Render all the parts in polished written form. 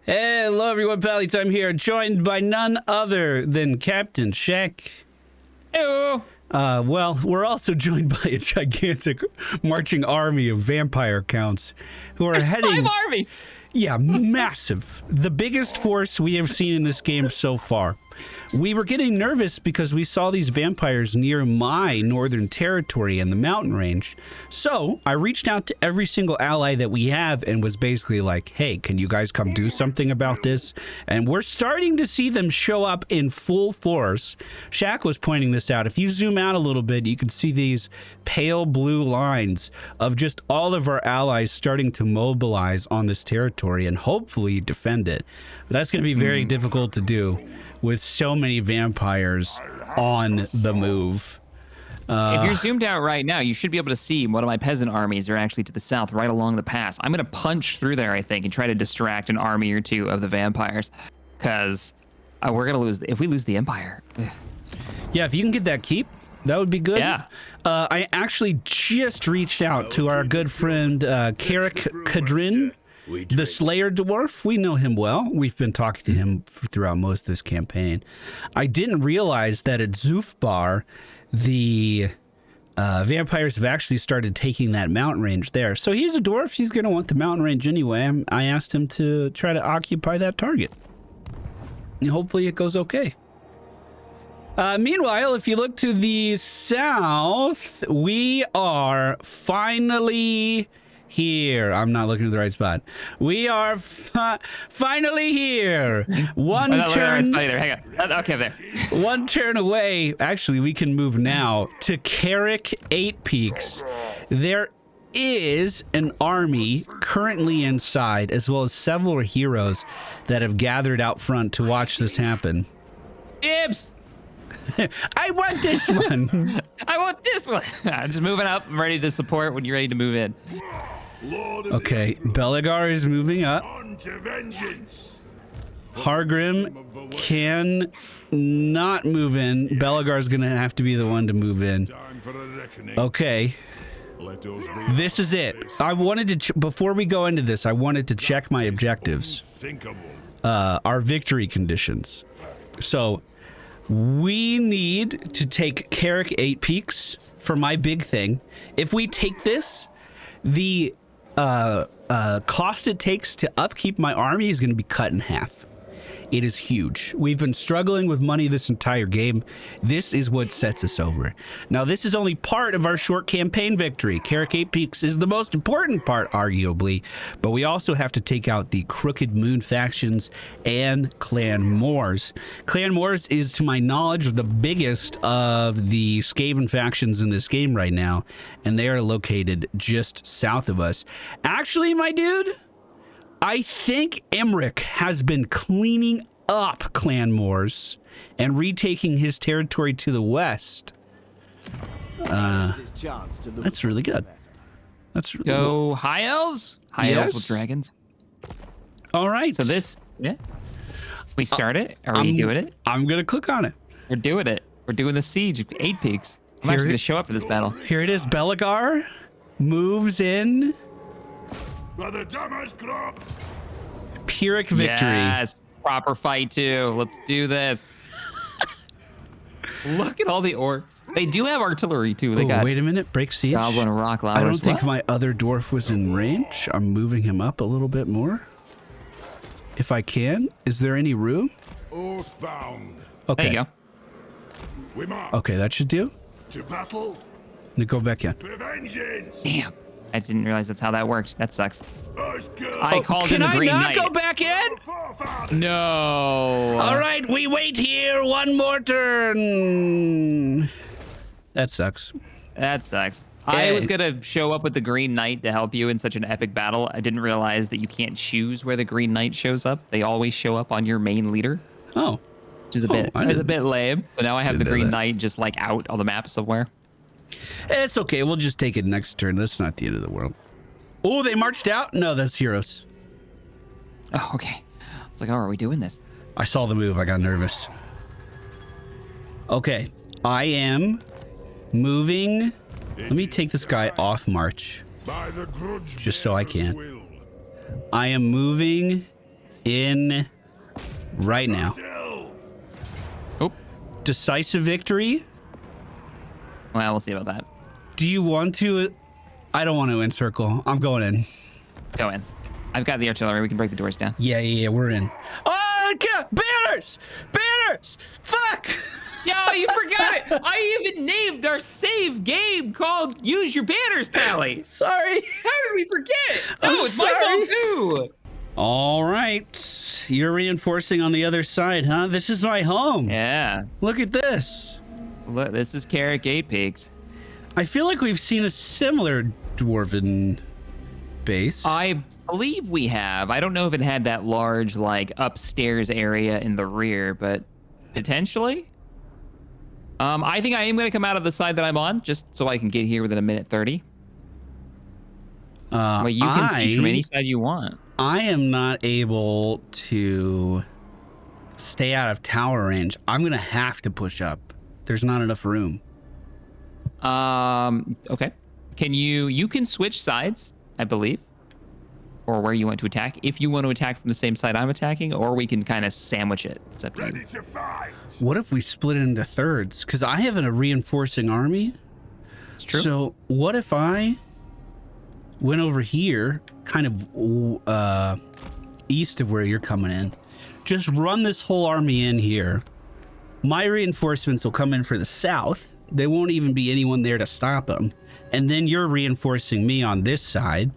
Hello everyone, PallyTime here, joined by none other than CaptainShack. Hello. Well, we're also joined by a gigantic marching army of vampire counts who are heading... 5 armies! Yeah, massive. The biggest force we have seen in this game so far. We were getting nervous because we saw these vampires near my northern territory in the mountain range. So I reached out to every single ally that we have and was basically like, hey, can you guys come do something about this? And we're starting to see them show up in full force. Shaq was pointing this out. If you zoom out a little bit, you can see these pale blue lines of just all of our allies starting to mobilize on this territory and hopefully defend it. But that's going to be very difficult to do with so many vampires on the move. If you're zoomed out right now, you should be able to see one of my peasant armies are actually to the south, right along the pass. I'm going to punch through there, I think, and try to distract an army or two of the vampires, because we're going to lose. If we lose the Empire. Yeah, if you can get that keep, that would be good. Yeah. I actually just reached out to our good friend Karak Kadrin, the Slayer Dwarf. We know him well. We've been talking to him throughout most of this campaign. I didn't realize that at Zufbar, the vampires have actually started taking that mountain range there. So he's a dwarf. He's going to want the mountain range anyway. I asked him to try to occupy that target. And hopefully it goes okay. Meanwhile, if you look to the south, we are finally... here. I'm not looking at the right spot. We are finally here. One turn. Hang on. Okay, there. One turn away. Actually, we can move now to Karak 8 Peaks. There is an army currently inside, as well as several heroes that have gathered out front to watch this happen. Ibs! I want this one. I want this one. I'm just moving up. I'm ready to support when you're ready to move in. Okay, Belagar is moving up. Hargrim can not move in. Belagar's gonna have to be the one to move in. Okay. This is it. I wanted to, before we go into this, I wanted to check my objectives. Our victory conditions. So, we need to take Karak 8 Peaks for my big thing. If we take this, the cost it takes to upkeep my army is going to be cut in half. It is huge. We've been struggling with money this entire game. This is what sets us over. Now, this is only part of our short campaign victory. Karak 8 Peaks is the most important part, arguably, but we also have to take out the Crooked Moon factions and Clan Moors. Clan Moors is, to my knowledge, the biggest of the Skaven factions in this game right now, and they are located just south of us. Actually, my dude, I think Emmerich has been cleaning up Clan Moors and retaking his territory to the west. That's really good. That's really Go High Elves? High Elves with dragons. All right. So this, yeah. We start it? Are we doing it? I'm going to click on it. We're doing it. We're doing the siege of 8 Peaks. I'm actually going to show up for this battle. Here it is. Belagar moves in. Pyrrhic victory. Yes, proper fight too. Let's do this. Look at all the orcs. They do have artillery too. They got. Wait a minute. Break siege. Goblin and rock ladders. I don't think my other dwarf was in range. I'm moving him up a little bit more. If I can. Is there any room? Oathbound. Okay. There you go. Okay, that should do. To battle. Let me go back in. To vengeance. Damn. I didn't realize that's how that worked. That sucks. I called in the Green Knight. Can I not go back in? No. All right, we wait here one more turn. That sucks. That sucks. I was going to show up with the Green Knight to help you in such an epic battle. I didn't realize that you can't choose where the Green Knight shows up. They always show up on your main leader. Oh. Which is a bit lame. So now I have the Green Knight just like out on the map somewhere. It's okay. We'll just take it next turn. That's not the end of the world. Oh, they marched out? No, that's heroes. Oh, okay. It's like, oh, are we doing this? I saw the move. I got nervous. Okay. I am moving. Let me take this guy off march. Just so I can. I am moving in right now. Oh, Decisive victory? well, we'll see about that. Do you want to? I don't want to encircle. I'm going in. Let's go in. I've got the artillery. We can break the doors down. Yeah, we're in. Oh, banners! Banners! Fuck! Yo, you forgot it. I even named our save game called Use Your Banners, Pally. Sorry. How did we forget? I'm Oh, it's sorry. my fault too. All right. You're reinforcing on the other side, huh? This is my home. Yeah. Look at this. Look, this is Karak 8 Peaks. I feel like we've seen a similar dwarven base. I believe we have. I don't know if it had that large, like, upstairs area in the rear, but potentially. I think I am going to come out of the side that I'm on, just so I can get here within a minute 30. But you can see from any side you want. I am not able to stay out of tower range. I'm going to have to push up. There's not enough room. Okay. You can switch sides, I believe, or where you want to attack. If you want to attack from the same side I'm attacking, or we can kind of sandwich it. It's up to you. Ready to fight. What if we split it into thirds? Because I have a reinforcing army. It's true. So what if I went over here, kind of east of where you're coming in? Just run this whole army in here. My reinforcements will come in for the south. There won't even be anyone there to stop them. And then you're reinforcing me on this side.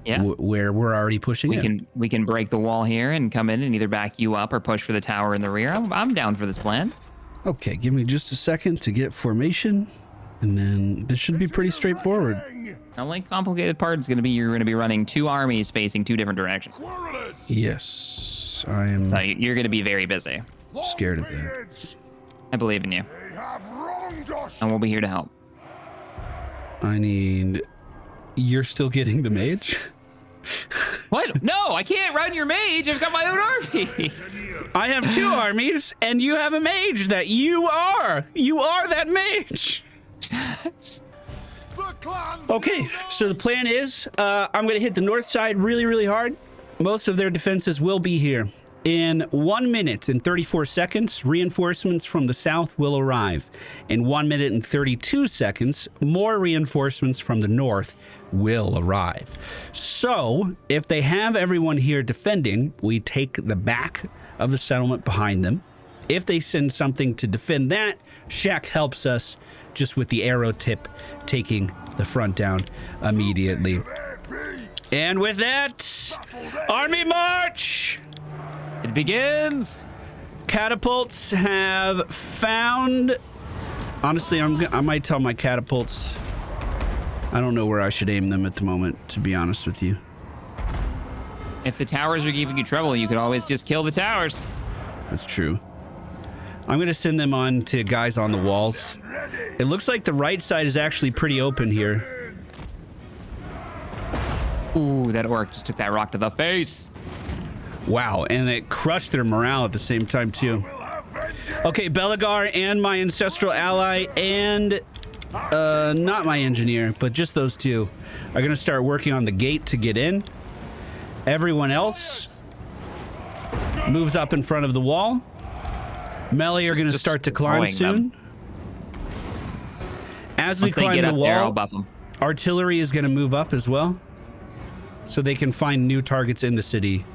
Yeah. Where we're already pushing in. We can break the wall here and come in and either back you up or push for the tower in the rear. I'm down for this plan. Okay, give me just a second to get formation, and then this should be pretty straightforward. The only complicated part is going to be you're going to be running 2 armies facing 2 different directions. Quarrelers. Yes, I am So you're going to be very busy. scared of that. I believe in you, They have wronged us. and we'll be here to help. I need... You're still getting the mage? What? No, I can't run your mage. I've got my own army. I have 2 armies, and you have a mage that you are. You are that mage. The clans. Okay, so the plan is I'm going to hit the north side really, really hard. Most of their defenses will be here. In 1 minute and 34 seconds, reinforcements from the south will arrive. In 1 minute and 32 seconds, more reinforcements from the north will arrive. So, if they have everyone here defending, we take the back of the settlement behind them. If they send something to defend that, Shack helps us just with the arrow tip, taking the front down immediately. And with that, army march! It begins. Catapults have found... Honestly, I might tell my catapults... I don't know where I should aim them at the moment, to be honest with you. If the towers are giving you trouble, you could always just kill the towers. That's true. I'm going to send them on to guys on the walls. It looks like the right side is actually pretty open here. Ooh, that orc just took that rock to the face. Wow, and it crushed their morale at the same time, too. Okay, Belagar and my ancestral ally and... not my engineer, but just those 2 are going to start working on the gate to get in. Everyone else moves up in front of the wall. Melee are going to start to climb soon. As we climb the wall, I'll buff them. artillery is going to move up as well, so they can find new targets in the city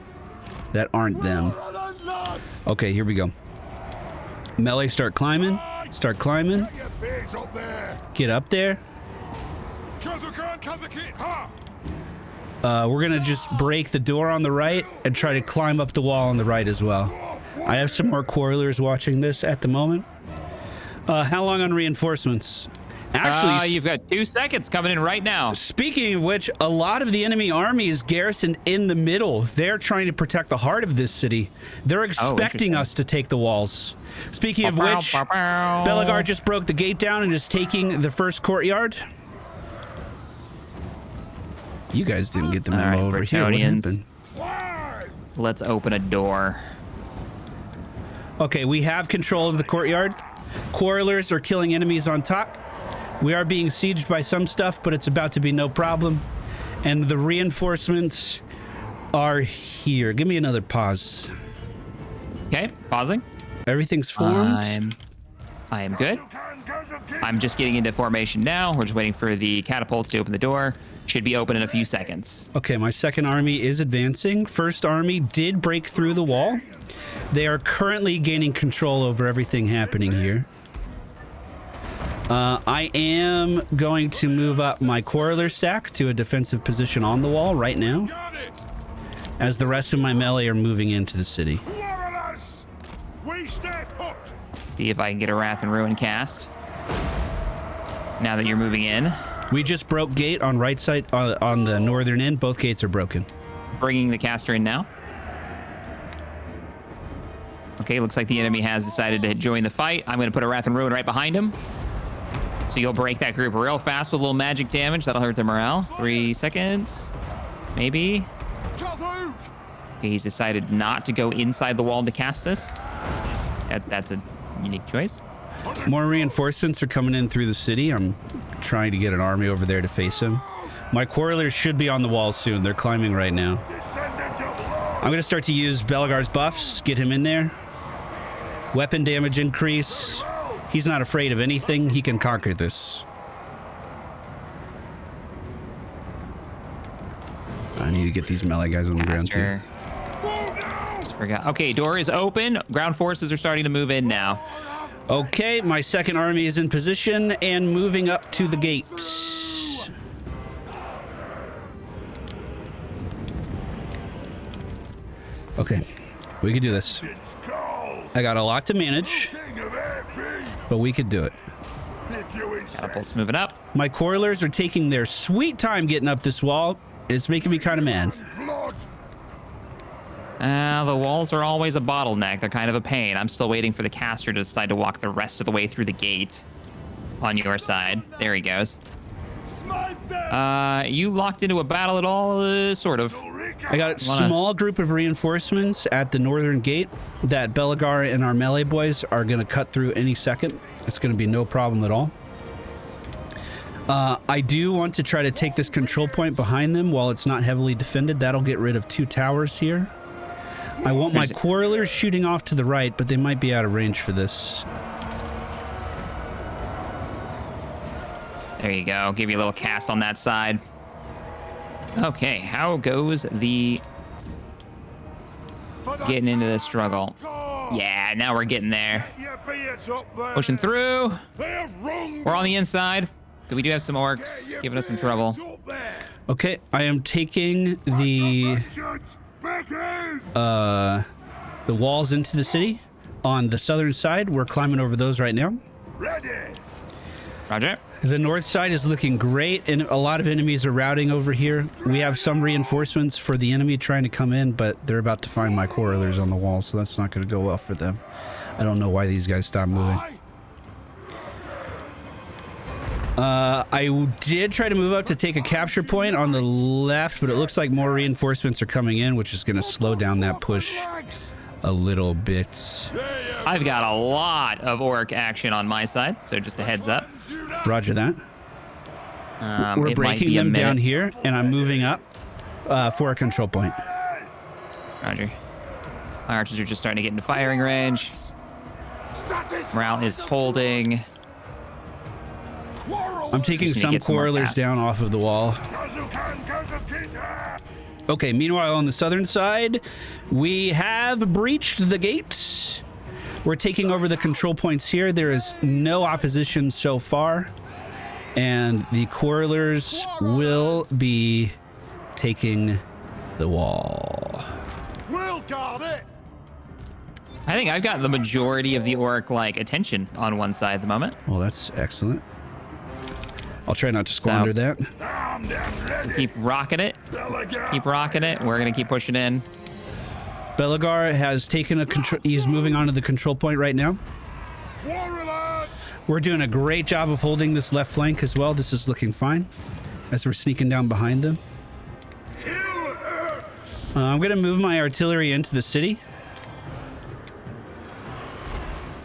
that aren't them. Okay, here we go. Melee, start climbing. Start climbing. Get up there. We're gonna just break the door on the right and try to climb up the wall on the right as well. I have some more quarrelers watching this at the moment. How long on reinforcements? Actually, you've got 2 seconds coming in right now. Speaking of which, a lot of the enemy army is garrisoned in the middle. They're trying to protect the heart of this city. They're expecting us to take the walls. Speaking of which, Belagar just broke the gate down and is taking the first courtyard. You guys didn't get the memo over here. What happened? Let's open a door. Okay, we have control of the courtyard. Quarrelers are killing enemies on top. We are being sieged by some stuff, but it's about to be no problem. And the reinforcements are here. Give me another pause. Okay, pausing. Everything's formed. I am good. I'm just getting into formation now. We're just waiting for the catapults to open the door. Should be open in a few seconds. Okay, my second army is advancing. First army did break through the wall. They are currently gaining control over everything happening here. I am going to move up my quarreler stack to a defensive position on the wall right now, as the rest of my melee are moving into the city. See if I can get a Wrath and Ruin cast. Now that you're moving in. We just broke gate on right side on the northern end. Both gates are broken. Bringing the caster in now. Okay, looks like the enemy has decided to join the fight. I'm going to put a Wrath and Ruin right behind him. So you'll break that group real fast with a little magic damage. That'll hurt their morale. 3 seconds. Maybe. Okay, he's decided not to go inside the wall to cast this. That's a unique choice. More reinforcements are coming in through the city. I'm trying to get an army over there to face him. My quarrelers should be on the wall soon. They're climbing right now. I'm going to start to use Belagar's buffs. Get him in there. Weapon damage increase. He's not afraid of anything. He can conquer this. I need to get these melee guys on the ground too. Just forgot. Okay, door is open. Ground forces are starting to move in now. Okay, my second army is in position and moving up to the gates. Okay, we can do this. I got a lot to manage, but we could do it. Catapult's moving up. My quarrelers are taking their sweet time getting up this wall. It's making me kind of mad. The walls are always a bottleneck. They're kind of a pain. I'm still waiting for the caster to decide to walk the rest of the way through the gate on your side. There he goes. You locked into a battle at all? Sort of. I got a small group of reinforcements at the northern gate that Belagar and our melee boys are going to cut through any second. It's going to be no problem at all. I do want to try to take this control point behind them while it's not heavily defended. That'll get rid of 2 towers here. I want my quarrelers shooting off to the right, but they might be out of range for this. There you go. I'll give you a little cast on that side. Okay, how goes the getting into the struggle? Yeah, now we're getting there. Pushing through. We're on the inside. We do have some orcs giving us some trouble. Okay, I am taking the walls into the city on the southern side. We're climbing over those right now. Roger. The north side is looking great, and a lot of enemies are routing over here. We have some reinforcements for the enemy trying to come in, but they're about to find my quarrelers on the wall, so that's not going to go well for them. I don't know why these guys stopped moving. I did try to move up to take a capture point on the left, but it looks like more reinforcements are coming in, which is going to slow down that push a little bit. I've got a lot of orc action on my side, so just a heads up. Roger that. We're breaking them down here, and I'm moving up for a control point. Roger. My archers are just starting to get into firing range. Morale is holding. I'm taking some quarrelers down off of the wall. Okay, meanwhile, on the southern side, we have breached the gates. We're taking over the control points here. There is no opposition so far, and the quarrelers will be taking the wall. We'll guard it. I think I've got the majority of the orc attention on one side at the moment. Well, that's excellent. I'll try not to squander that. So keep rocking it. Keep rocking it. We're gonna keep pushing in. Belagar has taken a control. He's moving on to the control point right now. We're doing a great job of holding this left flank as well. This is looking fine as we're sneaking down behind them. I'm going to move my artillery into the city.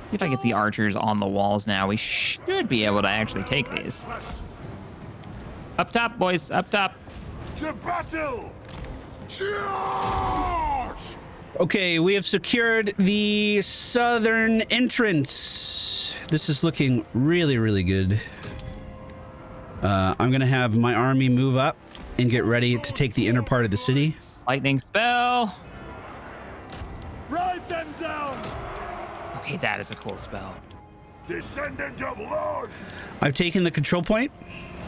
See if I get the archers on the walls now. We should be able to actually take these. Up top, boys. Up top. To battle. Charge! Okay, we have secured the southern entrance. This is looking really, really good. I'm gonna have my army move up and get ready to take the inner part of the city. Lightning spell. Ride them down! Okay, that is a cool spell. Descendant of Lord! I've taken the control point.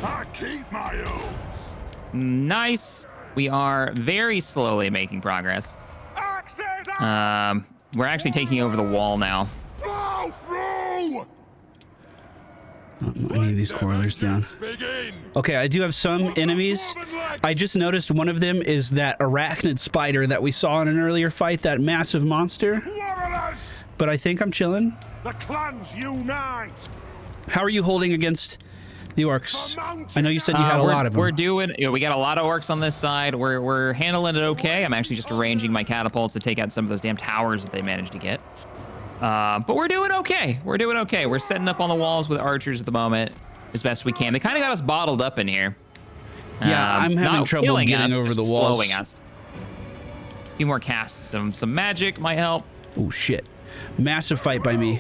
I keep my oaths! Nice. We are very slowly making progress. Axes out! We're actually taking over the wall now. Blow through! I need these correlers down. Begin! Okay, I do have some enemies. I just noticed one of them is that arachnid spider that we saw in an earlier fight, that massive monster. Warriors! But I think I'm chilling. The clans unite! How are you holding against the orcs? I know you said you had a lot of them. We're doing. We got a lot of orcs on this side. We're handling it okay. I'm actually just arranging my catapults to take out some of those damn towers that they managed to get. But we're doing okay. We're doing okay. We're setting up on the walls with archers at the moment as best we can. They kind of got us bottled up in here. Yeah, I'm having trouble getting over the walls. Slowing us. A few more casts. Some magic might help. Oh shit! Massive fight by me.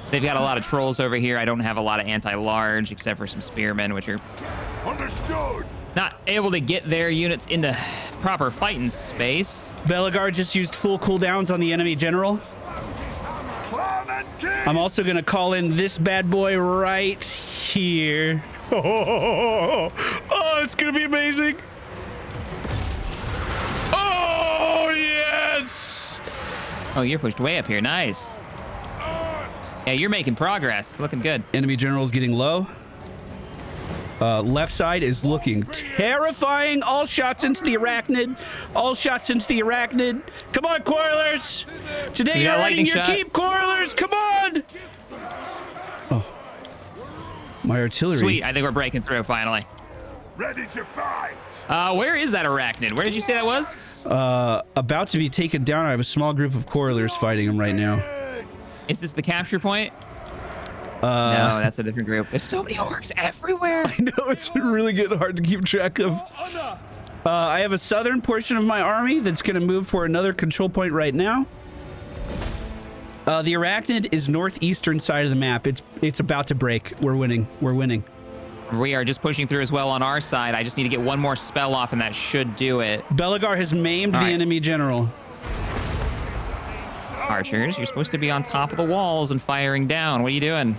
They've got a lot of trolls over here. I don't have a lot of anti-large except for some spearmen, which are Understood! not able to get their units into proper fighting space. Belagar just used full cooldowns on the enemy general. Clan and king! I'm also gonna call in this bad boy right here. Oh, it's gonna be amazing. Oh, yes! Oh, you're pushed way up here. Nice. Yeah, you're making progress. Looking good. Enemy general's getting low. Left side is looking terrifying. All shots into the arachnid. All shots into the arachnid. Come on, Coilers. Today you're earning your keep, Coilers. Come on. Oh, my artillery. Sweet. I think we're breaking through finally. Ready to fight! Where is that arachnid? Where did you say that was? About to be taken down. I have a small group of Coilers fighting him right now. Is this the capture point? No, that's a different group. There's so many orcs everywhere. I know, it's really getting hard to keep track of. I have a southern portion of my army that's going to move for another control point right now. The arachnid is northeastern side of the map. It's about to break. We're winning. We're winning. We are just pushing through as well on our side. I just need to get one more spell off, and that should do it. Belagar has maimed the enemy general. Archers, you're supposed to be on top of the walls and firing down. What are you doing?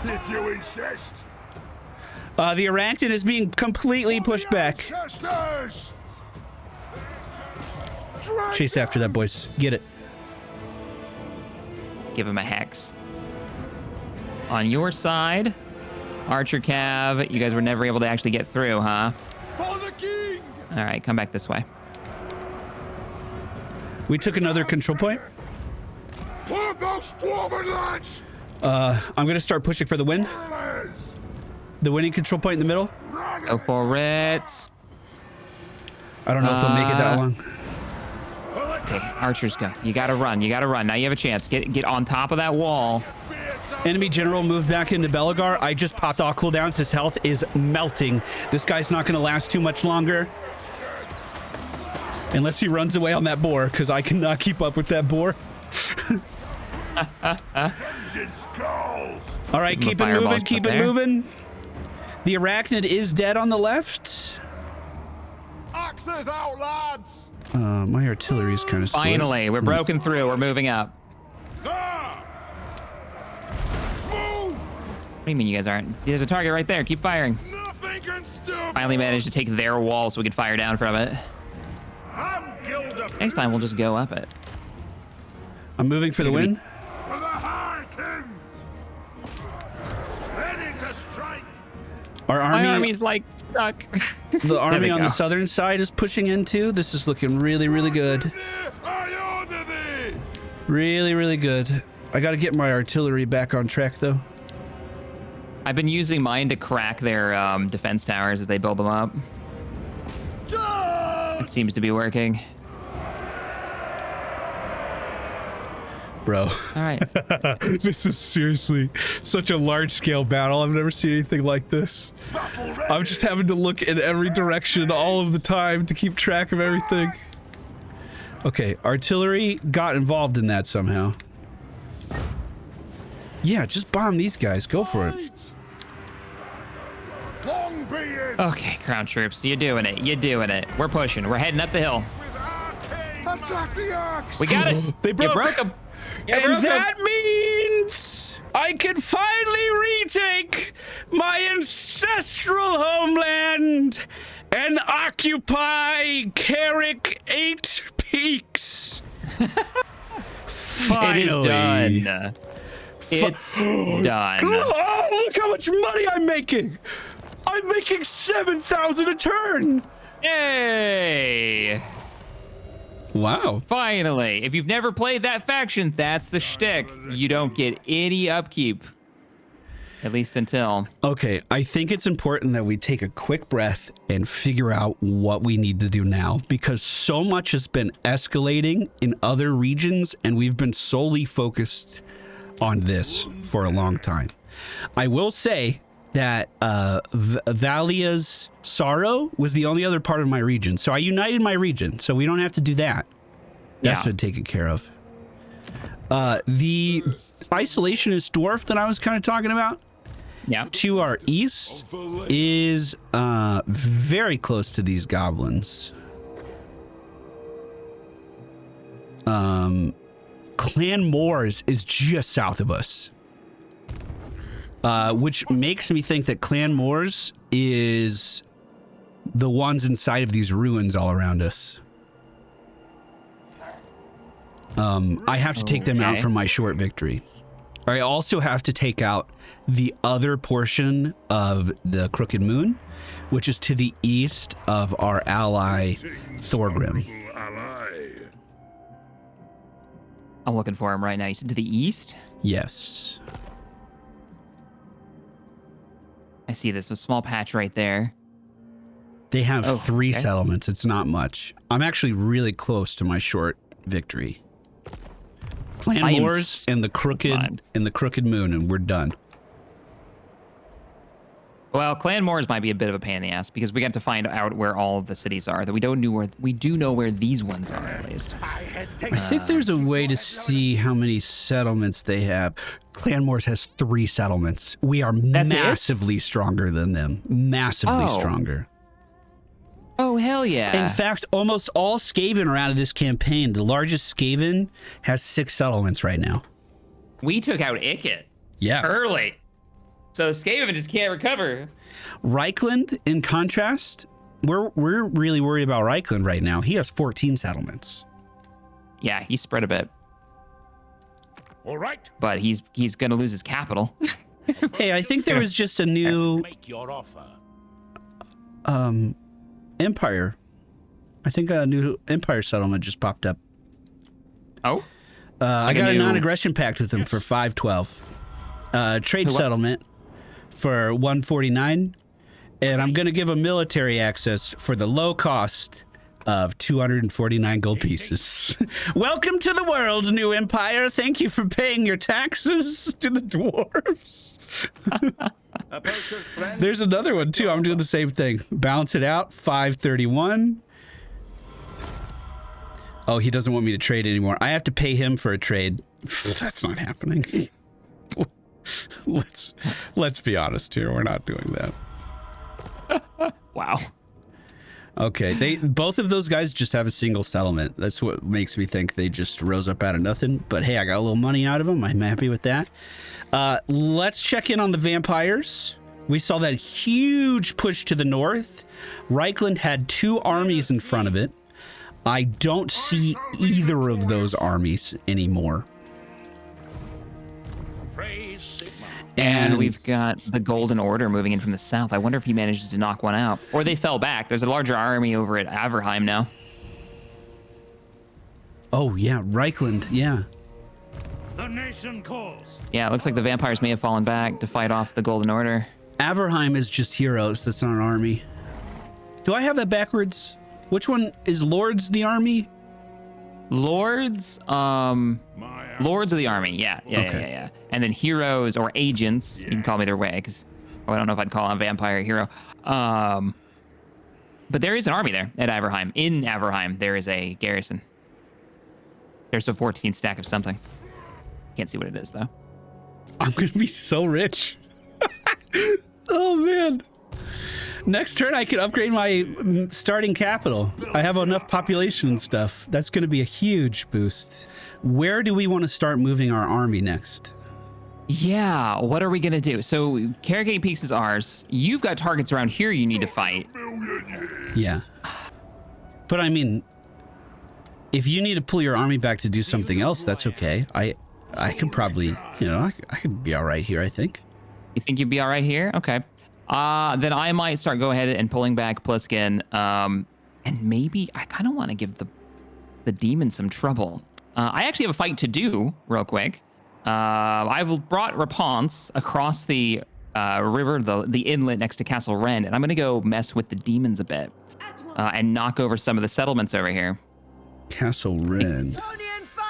If you insist! The arachnid is being completely pushed back. Chesters! Chase after that, boys. Get it. Give him a hex. On your side, Archer Cav, you guys were never able to actually get through, huh? For the king! All right, come back this way. We took another control point. Put those dwarven lads! I'm gonna start pushing for the win. The winning control point in the middle. Go for it. I don't know if they'll make it that long. Okay, archers go. You gotta run. You gotta run. Now you have a chance. Get on top of that wall. Enemy general moved back into Belagar. I just popped all cooldowns. His health is melting. This guy's not gonna last too much longer. Unless he runs away on that boar, because I cannot keep up with that boar. All right, keep it moving, keep it moving. The arachnid is dead on the left. Axes out, lads! My artillery is kind of split. Finally, we're broken through. We're moving up. Sir! Move! What do you mean you guys aren't? There's a target right there. Keep firing. Nothing can stop! Finally managed to take their wall so we could fire down from it. Next time we'll just go up it. I'm moving for the win. For the High King! Ready to strike! Our My army's like stuck. The army on the southern side is pushing in too. This is looking really, really good. I order thee! Really, really good. I got to get my artillery back on track though. I've been using mine to crack their defense towers as they build them up. It seems to be working. bro. All right. This is seriously such a large-scale battle. I've never seen anything like this. I'm just having to look in every direction all of the time to keep track of everything. Okay, artillery got involved in that somehow. Yeah, just bomb these guys. Go for it. Long be it. Okay, ground troops, you're doing it. You're doing it. We're pushing. We're heading up the hill. Attack the axe. We got it. They broke. You broke them. And that means I can finally retake my ancestral homeland and occupy Karak 8 Peaks. Finally. It is done. It's done. Oh, look how much money I'm making. I'm making 7,000 a turn. Yay! Wow. Finally, if you've never played that faction, that's the shtick. You don't get any upkeep. At least until. Okay, I think it's important that we take a quick breath and figure out what we need to do now, because so much has been escalating in other regions and we've been solely focused on this for a long time. I will say that Valia's Sorrow was the only other part of my region. So I united my region, so we don't have to do that. That's been taken care of. The isolationist dwarf that I was kind of talking about, to our east, is very close to these goblins. Clan Moors is just south of us. Which makes me think that Clan Moors is the ones inside of these ruins all around us. I have to take them out for my short victory. I also have to take out the other portion of the Crooked Moon, which is to the east of our ally Thorgrim. I'm looking for him right now. You said to the east? Yes. I see this a small patch right there. They have 3 settlements. It's not much. I'm actually really close to my short victory. Clan Wars and the Crooked Moon, and we're done. Well, Clan Moors might be a bit of a pain in the ass because we got to find out where all of the cities are. That we don't know where we do know where these ones are at least. I think there's a way to see how many settlements they have. Clan Moors has 3 settlements. We are massively stronger than them. Massively stronger. Oh, hell yeah. In fact, almost all Skaven are out of this campaign. The largest Skaven has 6 settlements right now. We took out Ikit. Yeah. Early. So Skaven just can't recover. Reichland, in contrast, we're really worried about Reichland right now. He has 14 settlements. Yeah, he's spread a bit. All right. But he's going to lose his capital. Hey, I think there was just a new Make your offer. Empire. I think a new Empire settlement just popped up. Oh? I got a non-aggression pact with them for 512. Trade settlement for 149. And I'm going to give a military access for the low cost of 249 gold pieces. Welcome to the world, new empire. Thank you for paying your taxes to the dwarves. There's another one too. I'm doing the same thing. Balance it out. 531. Oh, he doesn't want me to trade anymore. I have to pay him for a trade. That's not happening. Let's be honest here. We're not doing that. Wow. Okay, both of those guys just have a single settlement. That's what makes me think they just rose up out of nothing. But hey, I got a little money out of them. I'm happy with that. Let's check in on the vampires. We saw that huge push to the north. Reichland had 2 armies in front of it. I don't see either of those armies anymore. And we've got the Golden Order moving in from the south. I wonder if he manages to knock one out. Or they fell back. There's a larger army over at Averheim now. Oh, yeah. Reichland, yeah. The nation calls. Yeah, it looks like the vampires may have fallen back to fight off the Golden Order. Averheim is just heroes. That's not an army. Do I have that backwards? Which one is Lords the army? Lords, My Lords of the army. Yeah. And then heroes or agents. You can call me their way, because I don't know if I'd call a vampire a hero. But there is an army there at Averheim. In Averheim, there is a garrison. There's a 14 stack of something. Can't see what it is, though. I'm going to be so rich. Oh, man. Next turn, I can upgrade my starting capital. I have enough population and stuff. That's going to be a huge boost. Where do we want to start moving our army next? Yeah, what are we going to do? So, Karak Peaks is ours. You've got targets around here you need to fight. Yeah. But I mean, if you need to pull your army back to do something else, that's okay. I could probably, I could be all right here, I think. You think you'd be all right here? Okay. Then I might start go ahead and pulling back Pliskin. And maybe I kind of want to give the demons some trouble. I actually have a fight to do real quick. I've brought Raponce across the river, the inlet next to Castle Wren, and I'm going to go mess with the demons a bit and knock over some of the settlements over here. Castle Wren.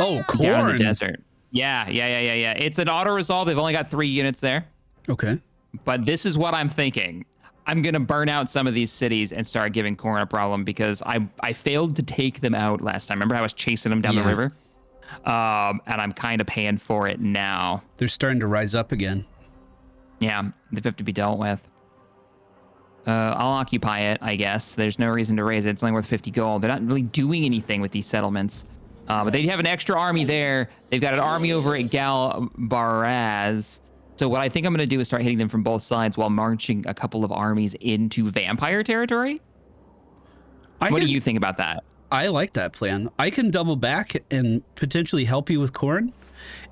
Oh, corn. Down in the desert. Yeah. It's an auto-resolve. They've only got 3 units there. Okay. But this is what I'm thinking. I'm going to burn out some of these cities and start giving corn a problem because I failed to take them out last time. Remember I was chasing them down the river? And I'm kind of paying for it now. They're starting to rise up again. Yeah, they have to be dealt with. I'll occupy it, I guess. There's no reason to raise it. It's only worth 50 gold. They're not really doing anything with these settlements. But they have an extra army there. They've got an army over at Gal Baraz. So what I think I'm going to do is start hitting them from both sides while marching a couple of armies into vampire territory. What do you think about that? I like that plan. I can double back and potentially help you with corn.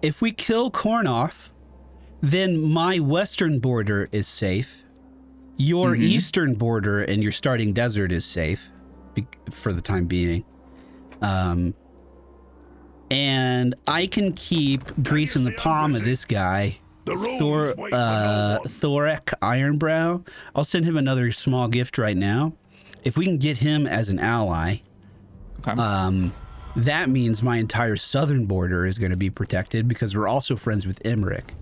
If we kill corn off, then my western border is safe. Your eastern border and your starting desert is safe for the time being. And I can keep grease in the palm of this guy. Thorek Ironbrow. I'll send him another small gift right now. If we can get him as an ally, that means my entire southern border is going to be protected because we're also friends with Emmerich.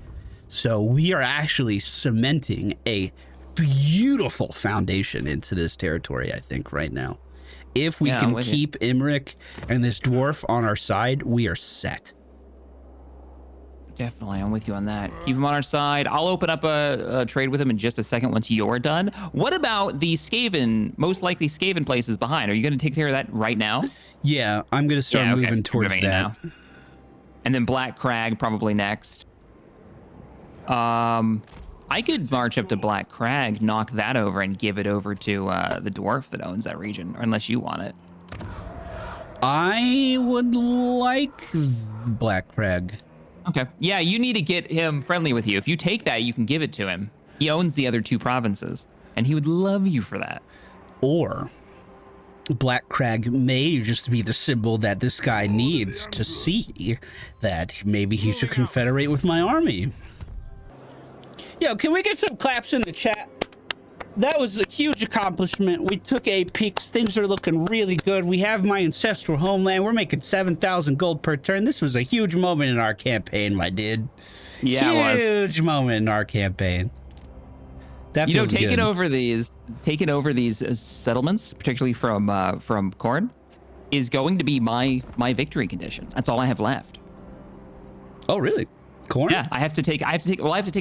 So we are actually cementing a beautiful foundation into this territory, I think, right now. If we can keep Emmerich and this dwarf on our side, we are set. Definitely, I'm with you on that. Keep him on our side. I'll open up a trade with him in just a second once you're done. What about the skaven, most likely skaven places behind? Are you going to take care of that right now? Yeah, I'm going to start moving towards that. Now. And then Black Crag probably next. I could march up to Black Crag, knock that over, and give it over to the dwarf that owns that region, unless you want it. I would like Black Crag. Okay. Yeah, you need to get him friendly with you. If you take that, you can give it to him. He owns the other 2 provinces, and he would love you for that. Or Black Crag may just be the symbol that this guy needs to see that maybe he should confederate with my army. Yo, can we get some claps in the chat? That was a huge accomplishment. We took 8 peaks. Things are looking really good. We have my ancestral homeland. We're making 7,000 gold per turn. This was a huge moment in our campaign, my dude. Yeah, it was. Huge moment in our campaign. That feels taking good. over these settlements, particularly from Corn, is going to be my victory condition. That's all I have left. Oh, really? Corn? Yeah, I have to take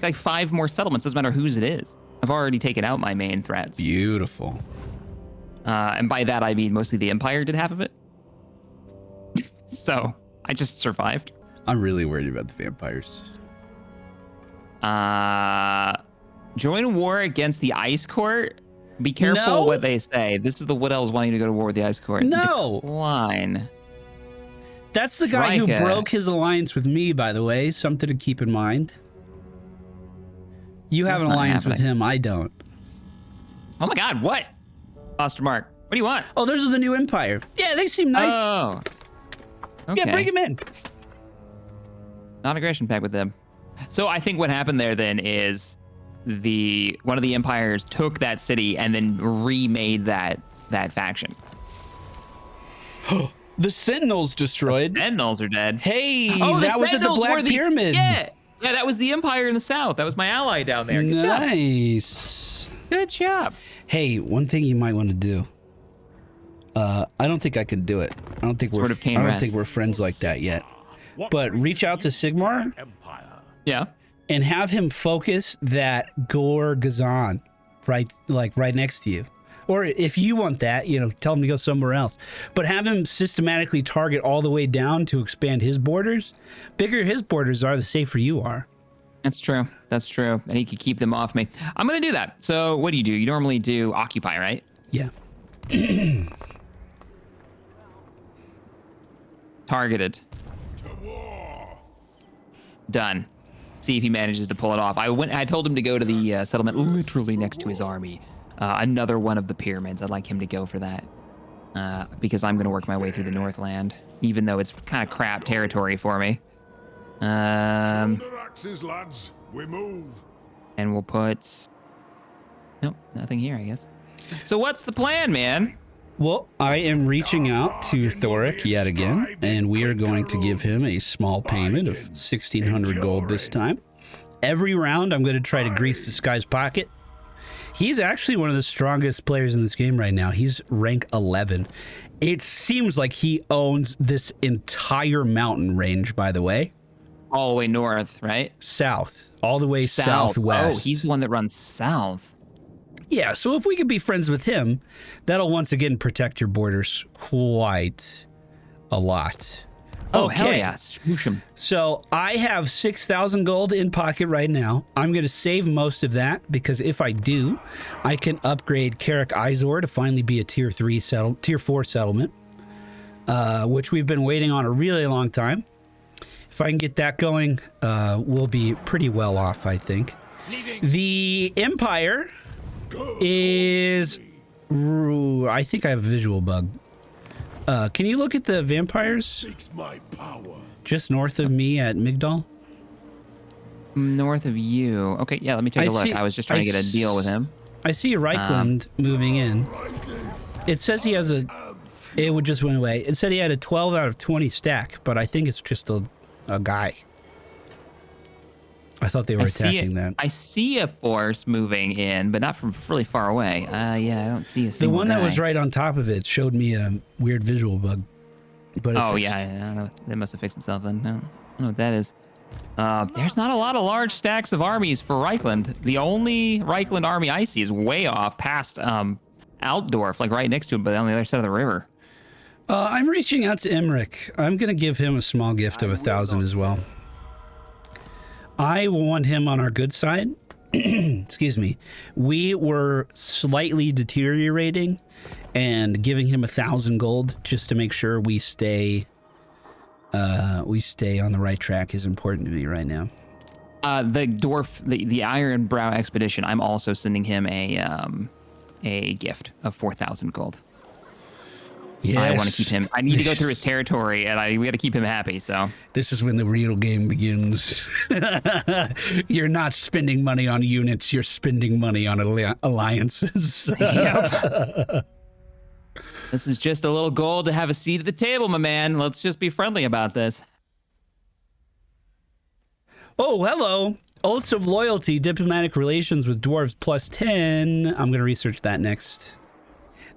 like 5 more settlements. Doesn't matter whose it is. I've already taken out my main threats. Beautiful. And by that, I mean mostly the Empire did half of it. So I just survived. I'm really worried about the vampires. Join a war against the Ice Court. Be careful what they say. This is the Wood Elves wanting to go to war with the Ice Court. No. Decline. That's the guy who broke his alliance with me, by the way. Something to keep in mind. You have an alliance with him. I don't. Oh my God, what? Foster Mark, what do you want? Oh, those are the new Empire. Yeah, they seem nice. Oh. Okay. Yeah, bring him in. Non-aggression pact with them. So I think what happened there then is one of the empires took that city and then remade that faction. The Sentinels destroyed. The Sentinels are dead. Hey, Oh, that was at the Black Pyramid. Yeah, that was the Empire in the south. That was my ally down there. Good Nice. job. Good job. Hey, one thing you might want to do. I don't think I can do it. I don't think we're friends like that yet. But reach out to Sigmar Yeah. and have him focus that Gore Gazan right next to you. Or if you want that, you know, tell him to go somewhere else. But have him systematically target all the way down to expand his borders. Bigger his borders are, the safer you are. That's true. That's true. And he could keep them off me. I'm going to do that. So what do? You normally do occupy, right? Yeah. Targeted. Done. See if he manages to pull it off. I told him to go to the settlement literally next to his army. Another one of the pyramids. I'd like him to go for that. Because I'm going to work my way through the Northland, even though it's kind of crap territory for me. Axes, lads. We move. And we'll put... Nope, nothing here, I guess. So what's the plan, man? Well, I am reaching out to Thoric yet again, and we are going to give him a small payment of 1,600 gold this time. Every round, I'm going to try to grease this guy's pocket. He's actually one of the strongest players in this game right now. He's rank 11. It seems like he owns this entire mountain range, by the way. All the way north, right? South. All the way southwest. Oh, he's the one that runs south. Yeah, so if we could be friends with him, that'll once again protect your borders quite a lot. Oh, okay. hell yeah. Swoosh him. So I have 6,000 gold in pocket right now. I'm going to save most of that because if I do, I can upgrade Karak Izor to finally be a tier 4 settlement, which we've been waiting on a really long time. If I can get that going, we'll be pretty well off, I think. The Empire is... I think I have a visual bug. Can you look at the vampires just north of me at Migdal? North of you. Okay, yeah, let me take a look. I was just trying to get a deal with him. I see Reichland moving in. It says he has a... It would just went away. It said he had a 12 out of 20 stack, but I think it's just a guy. I thought they were attacking that. I see a force moving in, but not from really far away. Yeah, I don't see a single The one guy. that was right on top of it showed me a weird visual bug. But oh, yeah, I don't know. It must have fixed itself then. No, I don't know what that is. There's not a lot of large stacks of armies for Reichland. The only Reichland army I see is way off past Altdorf, like right next to it, but on the other side of the river. I'm reaching out to Emmerich. I'm going to give him a small gift of 1,000 as well. I want him on our good side. Excuse me. We were slightly deteriorating, and giving him 1,000 gold just to make sure we stay on the right track is important to me right now. The dwarf, the Iron Brow expedition. I'm also sending him a gift of 4,000 gold. Yes. I want to keep him. I need to go through his territory, and we got to keep him happy. So this is when the real game begins. You're not spending money on units. You're spending money on alliances. Yep. This is just a little gold to have a seat at the table, my man. Let's just be friendly about this. Oh, hello. Oaths of loyalty, diplomatic relations with dwarves +10. I'm going to research that next.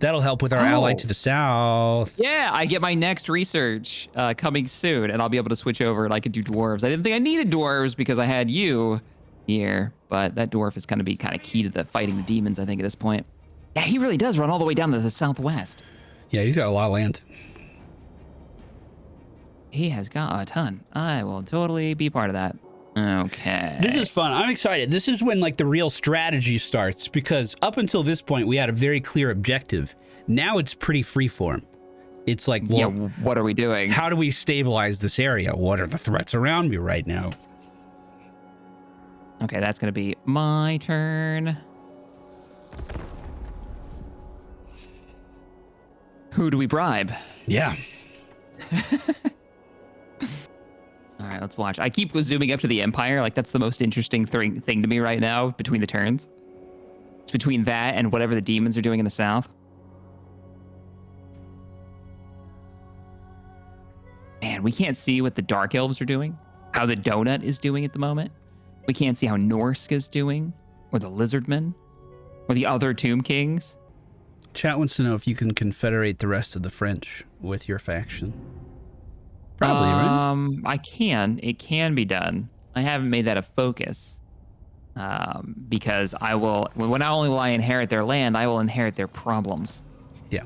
That'll help with our ally to the south. Yeah, I get my next research coming soon, and I'll be able to switch over, and I can do dwarves. I didn't think I needed dwarves because I had you here, but that dwarf is going to be kind of key to the fighting the demons, I think, at this point. Yeah, he really does run all the way down to the southwest. Yeah, he's got a lot of land. He has got a ton. I will totally be part of that. Okay. This is fun. I'm excited. This is when like the real strategy starts, because up until this point we had a very clear objective. Now it's pretty freeform. It's like, well, yeah, what are we doing? How do we stabilize this area? What are the threats around me right now? Okay, that's going to be my turn. Who do we bribe? Yeah. All right, let's watch. I keep zooming up to the Empire. Like, that's the most interesting thing to me right now between the turns. It's between that and whatever the demons are doing in the south. We can't see what the Dark Elves are doing, how the Donut is doing at the moment. We can't see how Norsk is doing, or the Lizardmen, or the other Tomb Kings. Chat wants to know if you can confederate the rest of the French with your faction. Probably, right? I can. It can be done. I haven't made that a focus. Because I will, when not only will I inherit their land, I will inherit their problems. Yeah.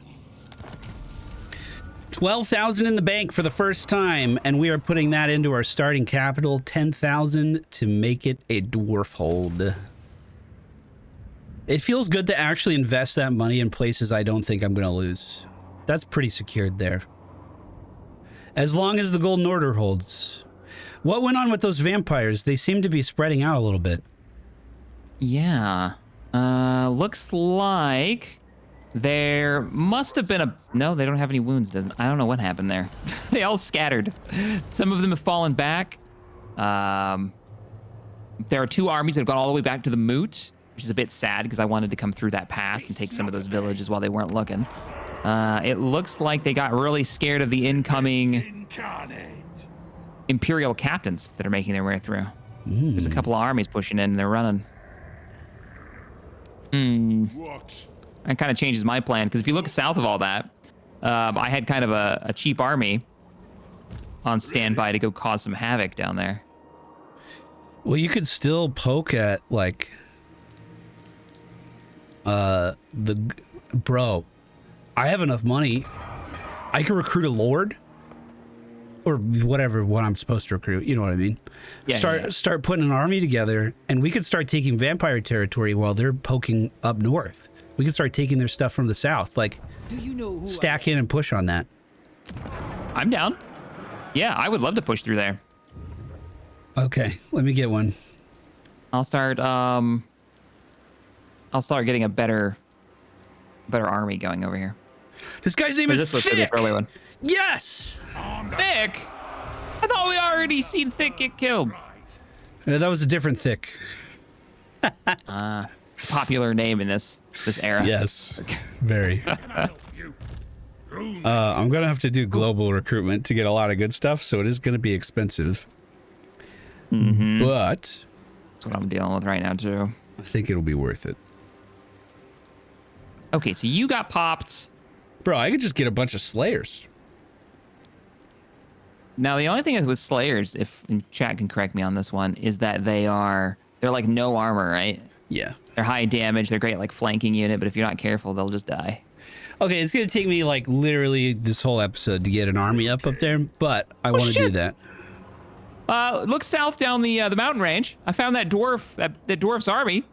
12,000 in the bank for the first time, and we are putting that into our starting capital, 10,000 to make it a dwarf hold. It feels good to actually invest that money in places I don't think I'm going to lose. That's pretty secured there. As long as the Golden Order holds. What went on with those vampires? They seem to be spreading out a little bit. Yeah. Looks like there must have been a... No, they don't have any wounds, doesn't... I don't know what happened there. They all scattered. Some of them have fallen back. There are 2 armies that have gone all the way back to the Moot, which is a bit sad because I wanted to come through that pass and take some of those villages while they weren't looking. It looks like they got really scared of the incoming Imperial captains that are making their way through. There's a couple of armies pushing in and they're running. That kind of changes my plan, because if you look south of all that, I had kind of a cheap army on standby to go cause some havoc down there. Well, you could still poke at, like, bro, I have enough money. I can recruit a lord or whatever, what I'm supposed to recruit. You know what I mean? Yeah, start putting an army together, and we could start taking vampire territory while they're poking up north. We can start taking their stuff from the south, like stack in and push on that. I'm down. Yeah, I would love to push through there. Okay, let me get one. I'll start getting a better army going over here. This guy's name is Thick. Yes! Thick? I thought we already seen Thick get killed. That was a different Thick. Popular name in this era. Yes, very. I'm gonna have to do global recruitment to get a lot of good stuff, so it is gonna be expensive. But that's what I'm dealing with right now too. I think it'll be worth it. Okay, so you got popped. Bro, I could just get a bunch of Slayers. Now, the only thing is with Slayers, if chat can correct me on this one, is that they're like no armor, right? Yeah. They're high damage. They're great like flanking unit, but if you're not careful, they'll just die. Okay, it's gonna take me like literally this whole episode to get an army up there, but I want to do that. Look south down the mountain range. I found that dwarf's army.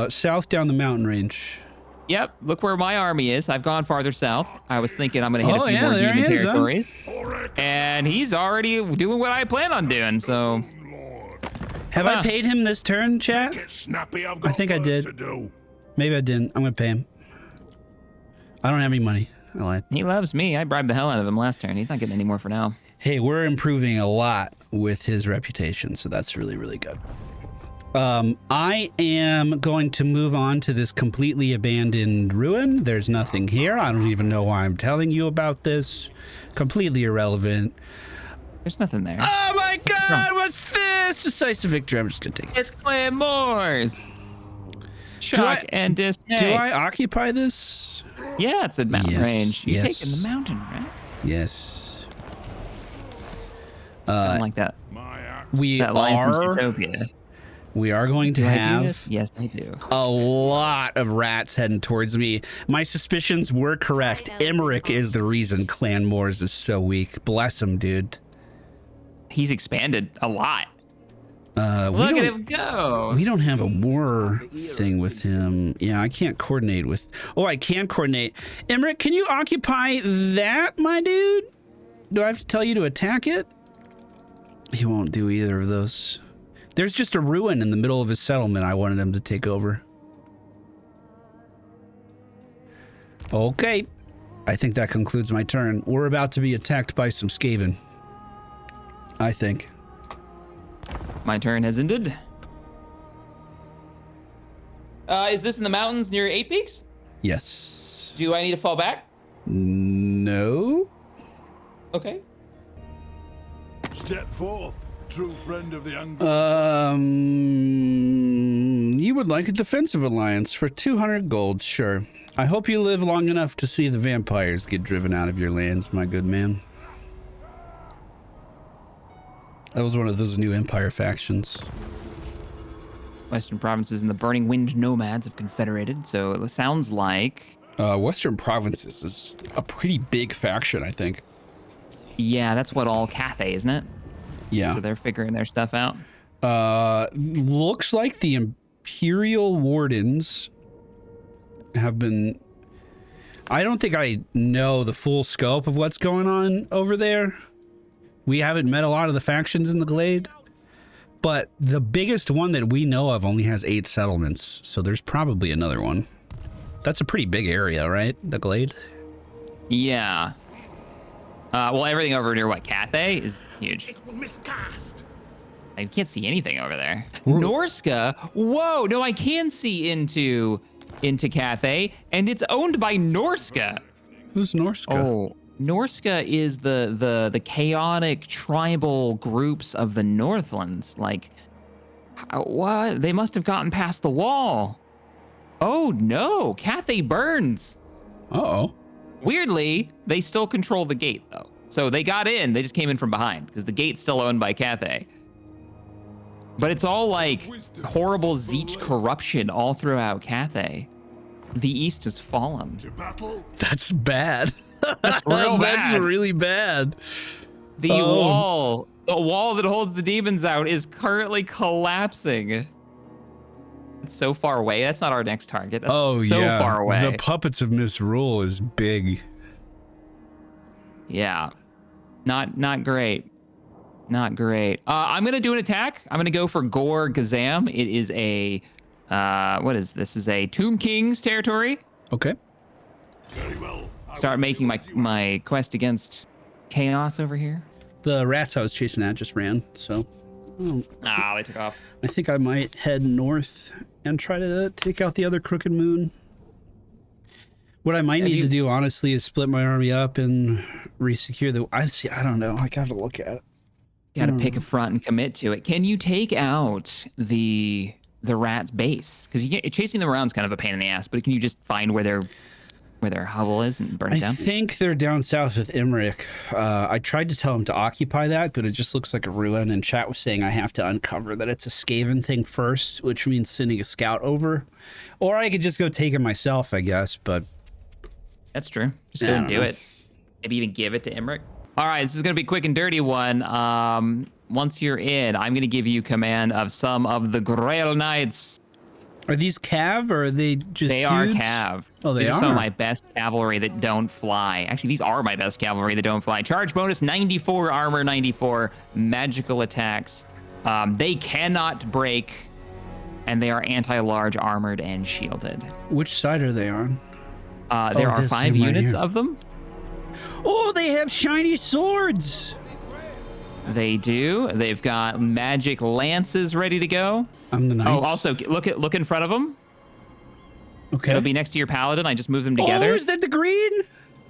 South down the mountain range. Yep, look where my army is. I've gone farther south. I was thinking I'm going to hit a few more demon territories. Huh? And he's already doing what I plan on doing, so... Have I paid him this turn, chat? I think I did. Maybe I didn't. I'm going to pay him. I don't have any money. I lied. He loves me. I bribed the hell out of him last turn. He's not getting any more for now. Hey, we're improving a lot with his reputation, so that's really, really good. I am going to move on to this completely abandoned ruin. There's nothing here. I don't even know why I'm telling you about this. Completely irrelevant. There's nothing there. Oh my god, what's this? Decisive victory. I'm just gonna take it. It's claymores. Shock and dismay. Do I occupy this? Yeah, it's a mountain range. You're taking the mountain, right? Yes. Something like that. We that line from Utopia. We are going to have yes, I do. A lot of rats heading towards me. My suspicions were correct. Emmerich is the reason Clan Moors is so weak. Bless him, dude. He's expanded a lot. Look at him go. We don't have a war thing with him. Yeah, I can't coordinate with... Oh, I can coordinate. Emmerich, can you occupy that, my dude? Do I have to tell you to attack it? He won't do either of those. There's just a ruin in the middle of his settlement I wanted him to take over. Okay. I think that concludes my turn. We're about to be attacked by some skaven. I think. My turn has ended. Is this in the mountains near Eight Peaks? Yes. Do I need to fall back? No. Okay. Step forth, true friend of the hungry. You would like a defensive alliance for 200 gold, sure. I hope you live long enough to see the vampires get driven out of your lands, my good man. That was one of those new Empire factions. Western provinces and the Burning Wind Nomads have confederated, so it sounds like... Western provinces is a pretty big faction, I think. Yeah, that's what all Cathay, isn't it? Yeah. So they're figuring their stuff out. Looks like the Imperial Wardens have been... I don't think I know the full scope of what's going on over there. We haven't met a lot of the factions in the Glade. But the biggest one that we know of only has 8 settlements, so there's probably another one. That's a pretty big area, right? The Glade? Yeah. Well, everything over near, what, Cathay is huge. It will miscast. I can't see anything over there. Norska? Whoa, no, I can see into Cathay, and it's owned by Norska. Who's Norska? Oh, Norska is the chaotic tribal groups of the Northlands. Like, what? They must have gotten past the wall. Oh no, Cathay burns. Uh-oh. Weirdly, they still control the gate though. So they got in, they just came in from behind because the gate's still owned by Cathay. But it's all like horrible Zeech corruption all throughout Cathay. The East has fallen. To battle. That's bad. That's real bad. That's really bad. The wall that holds the demons out is currently collapsing. It's so far away. That's not our next target. That's so far away. The Puppets of Misrule is big. Yeah. Not great. Not great. I'm gonna do an attack. I'm gonna go for Gore Gazam. It is a what is this? Is a Tomb King's territory. Okay. Very well. Start making my quest against chaos over here. The rats I was chasing at just ran, so They took off. I think I might head north and try to take out the other Crooked Moon. What I might need to do, honestly, is split my army up and resecure the... I don't know. I gotta look at it. You gotta pick a front and commit to it. Can you take out the rat's base? Because chasing them around is kind of a pain in the ass, but can you just find where their hovel is and burn it down? I think they're down south with Emmerich. I tried to tell him to occupy that, but it just looks like a ruin, and chat was saying I have to uncover that it's a Skaven thing first, which means sending a scout over. Or I could just go take it myself, I guess, but... That's true. Just go and do it. Maybe even give it to Emmerich. All right, this is going to be a quick and dirty one. Once you're in, I'm going to give you command of some of the Grail Knights. Are these cav, or are they just They dudes? are cav. Oh, they These are? are some of my best cavalry that don't fly. Actually, these are my best cavalry that don't fly. Charge bonus 94, armor 94, magical attacks. They cannot break, and they are anti-large, armored, and shielded. Which side are they on? There are this 5 one right units here. of them. Oh, they have shiny swords! They do. They've got magic lances ready to go. I'm the knights. Oh, also look in front of them. Okay. It'll be next to your paladin. I just moved them together. Oh, is that the green?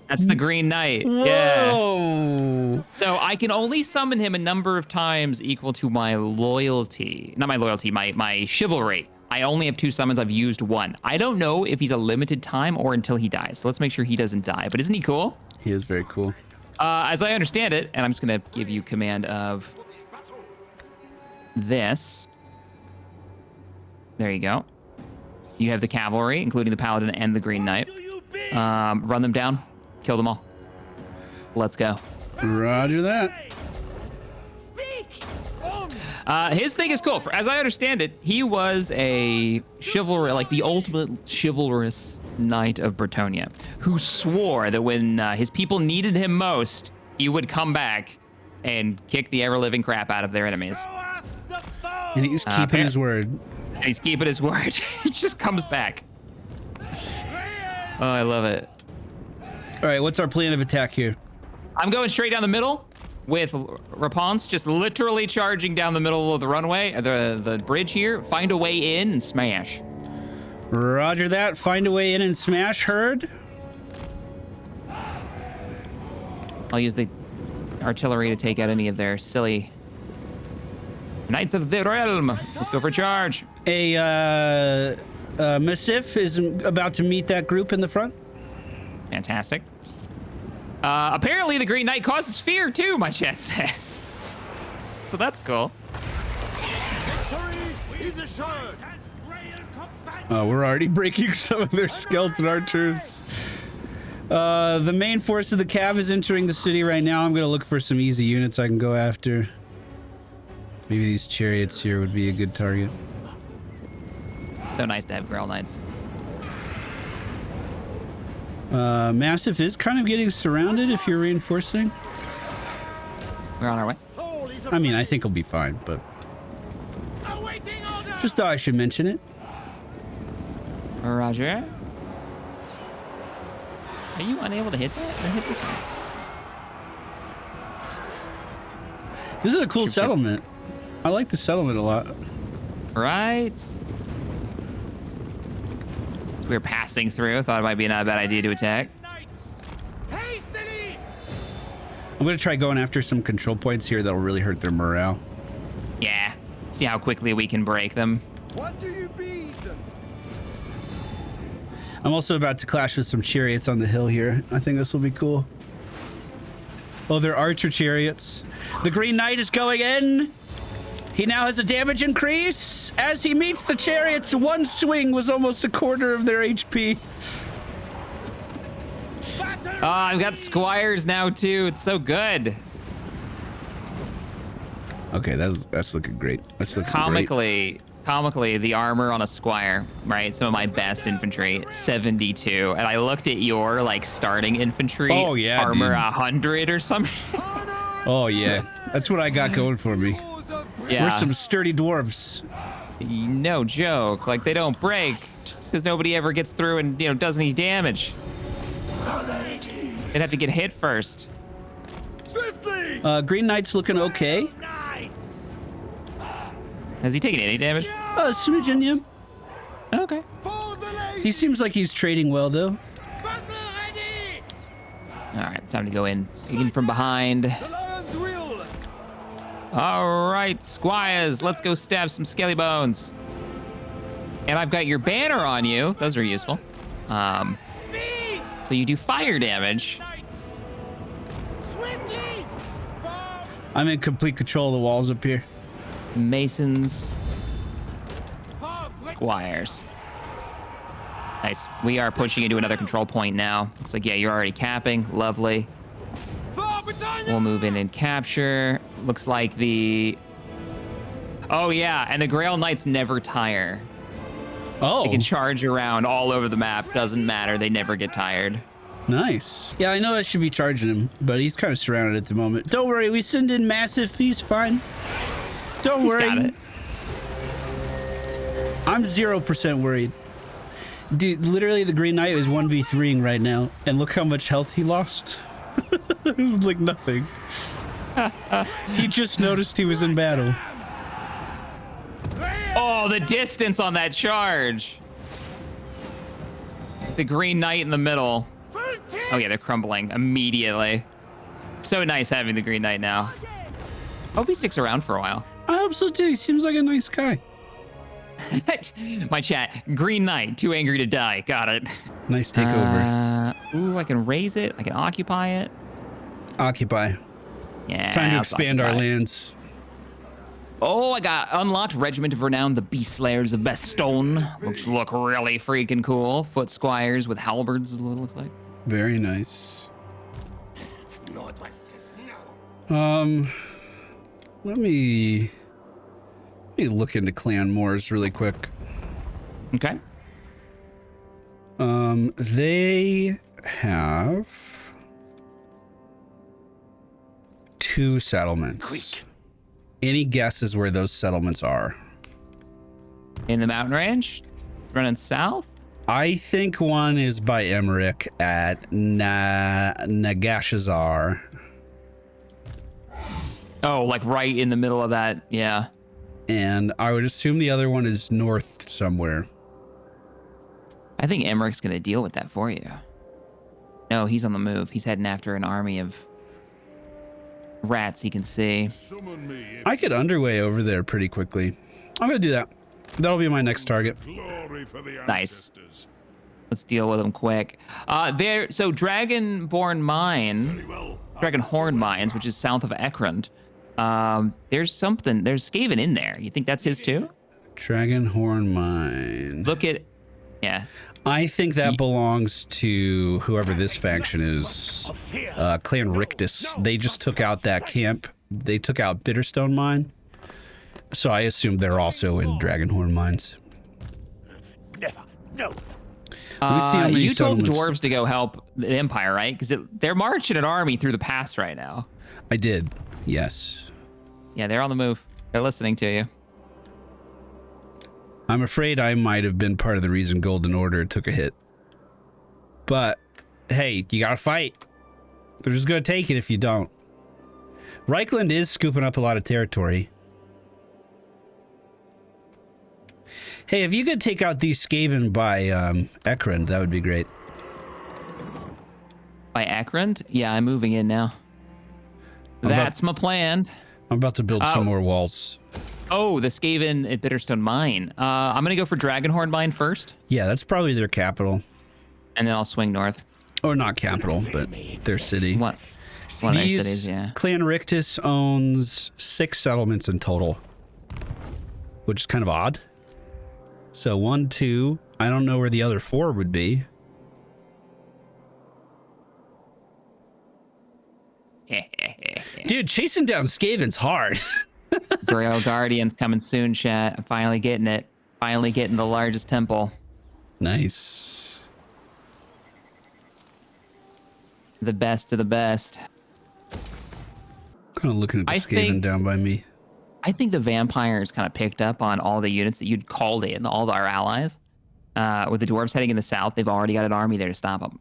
That's the Green Knight. Whoa. Yeah. So I can only summon him a number of times equal to my loyalty. Not my loyalty, my chivalry. I only have 2 summons. I've used 1. I don't know if he's a limited time or until he dies. So let's make sure he doesn't die. But isn't he cool? He is very cool. As I understand it, and I'm just going to give you command of this. There you go. You have the cavalry, including the paladin and the Green Knight. Run them down. Kill them all. Let's go. Roger that. His thing is cool. As I understand it, he was a chivalry, like the ultimate chivalrous knight of Bretonnia, who swore that when his people needed him most, he would come back and kick the ever-living crap out of their enemies. And he's keeping his word. And he's keeping his word. He just comes back. Oh, I love it. All right, what's our plan of attack here? I'm going straight down the middle with Raponce, just literally charging down the middle of the runway, the bridge here. Find a way in and smash. Roger that. Find a way in and smash. Heard. I'll use the... artillery to take out any of their silly Knights of the Realm. Let's go for a charge. A Massif is about to meet that group in the front. Fantastic. Apparently the Green Knight causes fear too, my chat says. So that's cool. Victory is assured. We're already breaking some of their skeleton archers. The main force of the Cav is entering the city right now. I'm gonna look for some easy units I can go after. Maybe these chariots here would be a good target. So nice to have Grail Knights. Massive is kind of getting surrounded if you're reinforcing. We're on our way. I mean, I think he'll be fine, but just thought I should mention it. Roger. Are you unable to hit that? Or hit this one? This is a cool settlement. I like the settlement a lot. Right. We're passing through. Thought it might be not a bad idea to attack. I'm gonna try going after some control points here that'll really hurt their morale. Yeah. See how quickly we can break them. What do you beat? I'm also about to clash with some chariots on the hill here. I think this will be cool. Oh, they're archer chariots. The Green Knight is going in. He now has a damage increase. As he meets the chariots, one swing was almost a quarter of their HP. Oh, I've got squires now too. It's so good. Okay, that's looking great. That's looking great. Comically, the armor on a squire, right? Some of my best infantry, 72. And I looked at your like starting infantry. Oh yeah, armor dude. 100 or something. Oh yeah, that's what I got going for me. Yeah. We're some sturdy dwarves. No joke. Like they don't break because nobody ever gets through and does any damage. They'd have to get hit first. Swiftly! Green Knight's looking okay. Has he taken any damage? Smidgen, yeah. Okay. He seems like he's trading well, though. All right, time to go in from behind. All right, squires, let's go stab some skelly bones. And I've got your banner on you. Those are useful. So you do fire damage. I'm in complete control of the walls up here. Masons. Squires. Nice. We are pushing into another control point now. Looks like, yeah, you're already capping. Lovely. We'll move in and capture. Looks like the... Oh, yeah, and the Grail Knights never tire. Oh. They can charge around all over the map. Doesn't matter. They never get tired. Nice. Yeah, I know I should be charging him, but he's kind of surrounded at the moment. Don't worry, we send in Massive. He's fine. Don't worry. Got it. I'm 0% worried. Dude, literally the Green Knight is 1v3ing right now, and look how much health he lost. It was like nothing. He just noticed he was in battle. Oh, the distance on that charge. The Green Knight in the middle. Oh, yeah, they're crumbling immediately. So nice having the Green Knight now. Hope he sticks around for a while. I hope so too. He seems like a nice guy. My chat, Green Knight, too angry to die. Got it. Nice takeover. Ooh, I can raise it. I can occupy it. Occupy. Yeah. It's time to let's expand our occupy. lands. Oh, I got unlocked Regiment of Renown, the Beast Slayers of Bastogne, which look really freaking cool. Foot squires with halberds is what it looks like. Very nice. Let me look into clan wars really quick. Okay. They have 2 settlements. Quick. Any guesses where those settlements are? In the mountain range, running south. I think one is by Emmerich at Nagashazar. Oh, like right in the middle of that. Yeah. And I would assume the other one is north somewhere. I think Emmerich's going to deal with that for you. No, he's on the move. He's heading after an army of rats he can see. Summon me if I could underway over there pretty quickly. I'm gonna do that. That'll be my next target. glory for the Nice. ancestors. Let's deal with them quick. So Dragonborn Mine, Well, Dragonhorn Mines, which is south of Ekrund. There's skaven in there. You think that's his too? Dragonhorn Mine. Look at, yeah. I think that belongs to whoever this faction is. Clan Rictus. They just took out that camp. They took out Bitterstone Mine. So I assume they're also in Dragonhorn Mines. never. No. Let me see how many You told the settlements- dwarves to go help the Empire, right? Because they're marching an army through the pass right now. I did. Yes. Yeah, they're on the move. They're listening to you. I'm afraid I might have been part of the reason Golden Order took a hit. But, hey, you gotta fight. They're just gonna take it if you don't. Reichland is scooping up a lot of territory. Hey, if you could take out these Skaven by Ekrund, that would be great. By Ekrund? Yeah, I'm moving in now. That's my plan. I'm about to build some more walls. Oh, the Skaven at Bitterstone Mine. I'm going to go for Dragonhorn Mine first, Yeah, that's probably their capital. and then I'll swing north. Or not capital, but their city. One of their These cities, yeah. Clan Rictus owns 6 settlements in total, which is kind of odd. So 1, 2. I don't know where the other 4 would be. Dude, chasing down Skaven's hard. Grail Guardian's coming soon, chat. I'm finally getting it. Finally getting the largest temple. Nice. The best of the best. Kind of looking at the I Skaven think- down by me. I think the vampires kind of picked up on all the units that you'd called in, all our allies. With the dwarves heading in the south, they've already got an army there to stop them.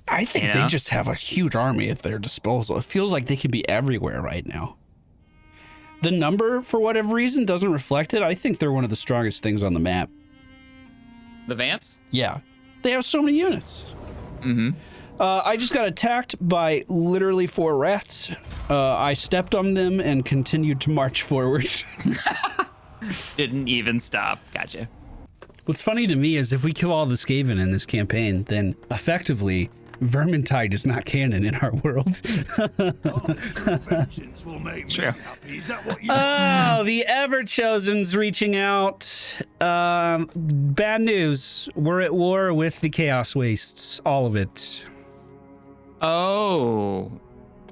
I think You they know? just have a huge army at their disposal. It feels like they could be everywhere right now. The number, for whatever reason, doesn't reflect it. I think they're one of the strongest things on the map. The vamps? Yeah. They have so many units. Mm-hmm. I just got attacked by literally 4 rats. I stepped on them and continued to march forward. Didn't even stop. Gotcha. What's funny to me is if we kill all the Skaven in this campaign, then effectively Vermintide is not canon in our world. Vengeance will make me True. happy. Is that what you Oh, the Everchosen's reaching out. Bad news. We're at war with the Chaos Wastes. All of it. Oh.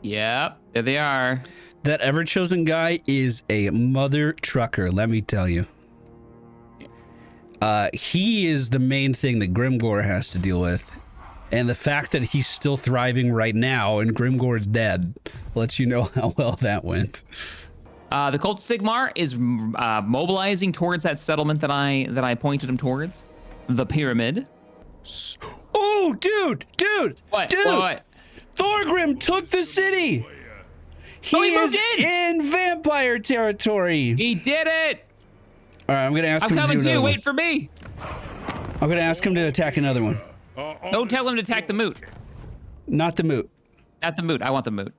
Yep. There they are. That Everchosen guy is a mother trucker, let me tell you. He is the main thing that Grimgor has to deal with. And the fact that he's still thriving right now and Grimgor's dead lets you know how well that went. The Cult of Sigmar is mobilizing towards that settlement that I pointed him towards. The pyramid. Oh, dude! What? Dude! What? Thorgrim took the city! He he moved is in! vampire territory! He did it! All right, I'm gonna ask I'm him to do coming another too. one. Wait for me. I'm gonna ask him to attack another one. Don't tell him to attack the moot. Not the moot. Not the moot. I want the moot.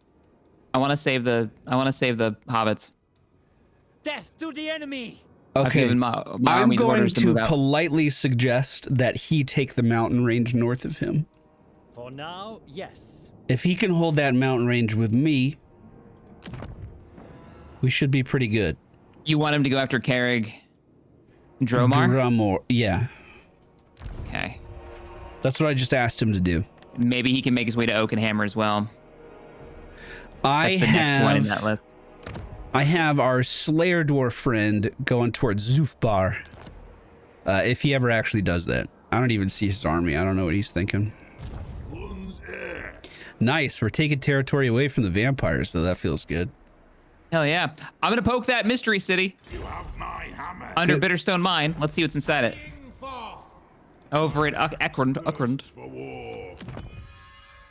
I want to save the hobbits. Death to the enemy! I've Okay. given my I'm army's going orders to to move out. politely suggest that he take the mountain range north of him. For now, yes. If he can hold that mountain range with me, we should be pretty good. You want him to go after Karak Dromar? Drumor, yeah. Okay. That's what I just asked him to do. Maybe he can make his way to Oakenhammer as well. I That's the next one in that list. I have our Slayer Dwarf friend going towards Zufbar. If he ever actually does that. I don't even see his army. I don't know what he's thinking. Nice. We're taking territory away from the vampires, so that feels good. Hell yeah. I'm going to poke that mystery city You have my hammer. under Bitterstone Mine. Let's see what's inside it. For Over at Ekrund. for war.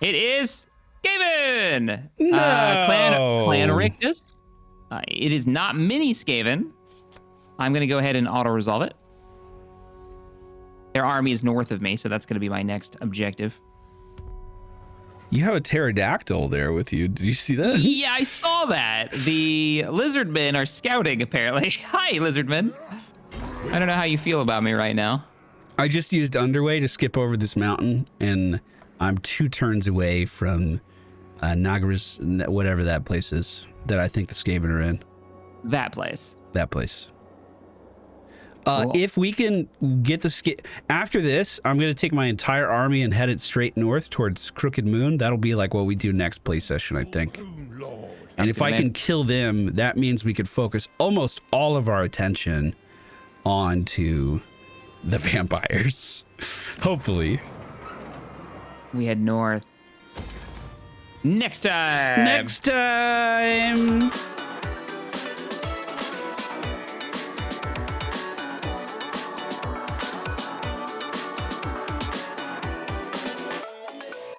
It is Skaven! No. Clan Rictus. It is not mini Skaven. I'm going to go ahead and auto-resolve it. Their army is north of me, so that's going to be my next objective. You have a pterodactyl there with you. Did you see that? Yeah, I saw that. The lizardmen are scouting, apparently. Hi, lizardmen. I don't know how you feel about me right now. I just used underway to skip over this mountain, and I'm 2 turns away from Nagaris, whatever that place is that I think the Skaven are in. That place. That place. Cool. If we can get the after this, I'm going to take my entire army and head it straight north towards Crooked Moon. That'll be like what we do next play session, I think. And if I can kill them, that means we could focus almost all of our attention onto the vampires. Hopefully. We head north. Next time. Next time.